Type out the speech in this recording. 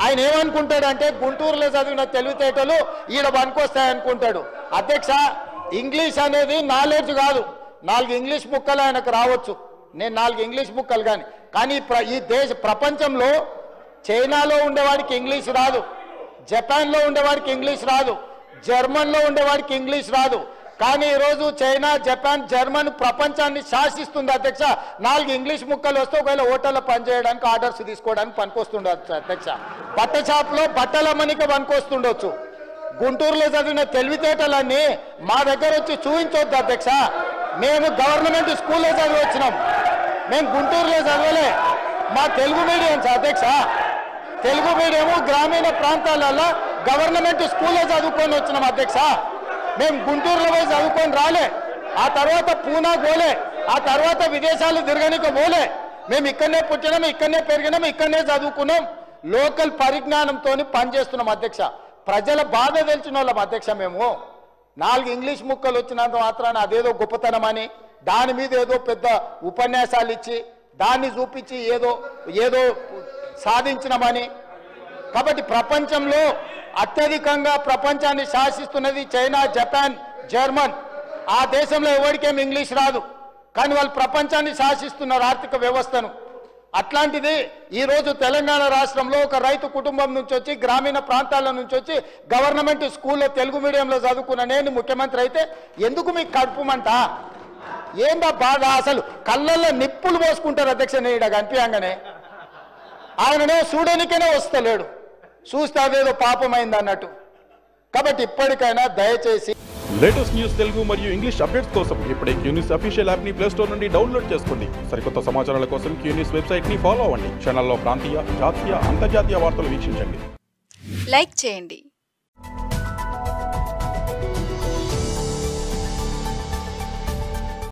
ఆయన ఏమనుకుంటాడంటే గుంటూరులో చదివిన తెలివితేటలు ఈడ పనికొస్తాయనుకుంటాడు. అధ్యక్ష, ఇంగ్లీష్ అనేది నాలెడ్జ్ కాదు. 4 ఇంగ్లీష్ బుక్కలు ఆయనకు రావచ్చు, నేను 4 ఇంగ్లీష్ బుక్కలు కానీ ఈ ప్రపంచంలో చైనాలో ఉండేవాడికి ఇంగ్లీష్ రాదు, జపాన్లో ఉండేవాడికి ఇంగ్లీష్ రాదు, జర్మన్లో ఉండేవాడికి ఇంగ్లీష్ రాదు. కానీ ఈరోజు చైనా, జపాన్, జర్మన్ ప్రపంచాన్ని శాసిస్తుంది అధ్యక్ష. 4 ఇంగ్లీష్ ముక్కలు వస్తే ఒకవేళ హోటల్లో పనిచేయడానికి, ఆర్డర్స్ తీసుకోవడానికి పనికొస్తుండొచ్చు అధ్యక్ష. బట్ట షాప్లో బట్టల మనికి పనికొస్తుండొచ్చు. గుంటూరులో చదివిన తెలివితేటలన్నీ మా దగ్గర వచ్చి చూపించొద్దు అధ్యక్ష. మేము గవర్నమెంట్ స్కూల్లో చదివి వచ్చినాం, మేము గుంటూరులో చదవలే. మా తెలుగు మీడియం అధ్యక్ష, తెలుగు మీడియము గ్రామీణ ప్రాంతాలలో గవర్నమెంట్ స్కూల్లో చదువుకొని వచ్చినాం అధ్యక్ష. మేము గుంటూరులో పోయి చదువుకొని రాలే, ఆ తర్వాత పూనా పోలే, ఆ తర్వాత విదేశాలు తిరగనిక పోలే. మేము ఇక్కడనే పుట్టినాం, ఇక్కడనే పెరిగినాం, ఇక్కడనే చదువుకున్నాం. లోకల్ పరిజ్ఞానంతో పనిచేస్తున్నాం అధ్యక్ష. ప్రజల బాధ తెలిసిన వాళ్ళం అధ్యక్ష. మేము 4 ఇంగ్లీష్ ముక్కలు వచ్చినంత మాత్రాన అదేదో గొప్పతనం అని దాని మీద ఏదో పెద్ద ఉపన్యాసాలు ఇచ్చి దాన్ని చూపించి ఏదో సాధించినామని. కాబట్టి ప్రపంచంలో అత్యధికంగా ప్రపంచాన్ని శాసిస్తున్నది చైనా, జపాన్, జర్మన్. ఆ దేశంలో ఎవరికేం ఇంగ్లీష్ రాదు, కానీ వాళ్ళు ప్రపంచాన్ని శాసిస్తున్నారు, ఆర్థిక వ్యవస్థను. అట్లాంటిది ఈరోజు తెలంగాణ రాష్ట్రంలో ఒక రైతు కుటుంబం నుంచి వచ్చి, గ్రామీణ ప్రాంతాల నుంచి వచ్చి గవర్నమెంట్ స్కూల్లో తెలుగు మీడియంలో చదువుకున్న నేను ముఖ్యమంత్రి అయితే ఎందుకు మీకు కడుపుమంట? ఏందా బాధ? అసలు కళ్ళల్లో నిప్పులు పోసుకుంటారు అధ్యక్ష. నేను కనిపించగానే ఆయననే చూడనికనే వస్తలేడు, చూస్తే అదేదో పాపమైంది అన్నట్టు. కాబట్టి ఇప్పటికైనా దయచేసి లేటెస్ట్ న్యూస్ తెలుగు మరియు ఇంగ్లీష్ అప్డేట్స్ కోసం ఇప్పుడే క్యూన్యూస్ అఫీషియల్ యాప్ ని ప్లే స్టోర్ నుండి డౌన్లోడ్ చేసుకోండి. సరికొత్త సమాచారాల కోసం క్యూన్యూస్ వెబ్సైట్ ని ఫాలో అవ్వండి. ఛానల్లో ప్రాంతీయ, జాతీయ, అంతర్జాతీయ వార్తలు వీక్షించండి. లైక్ చేయండి.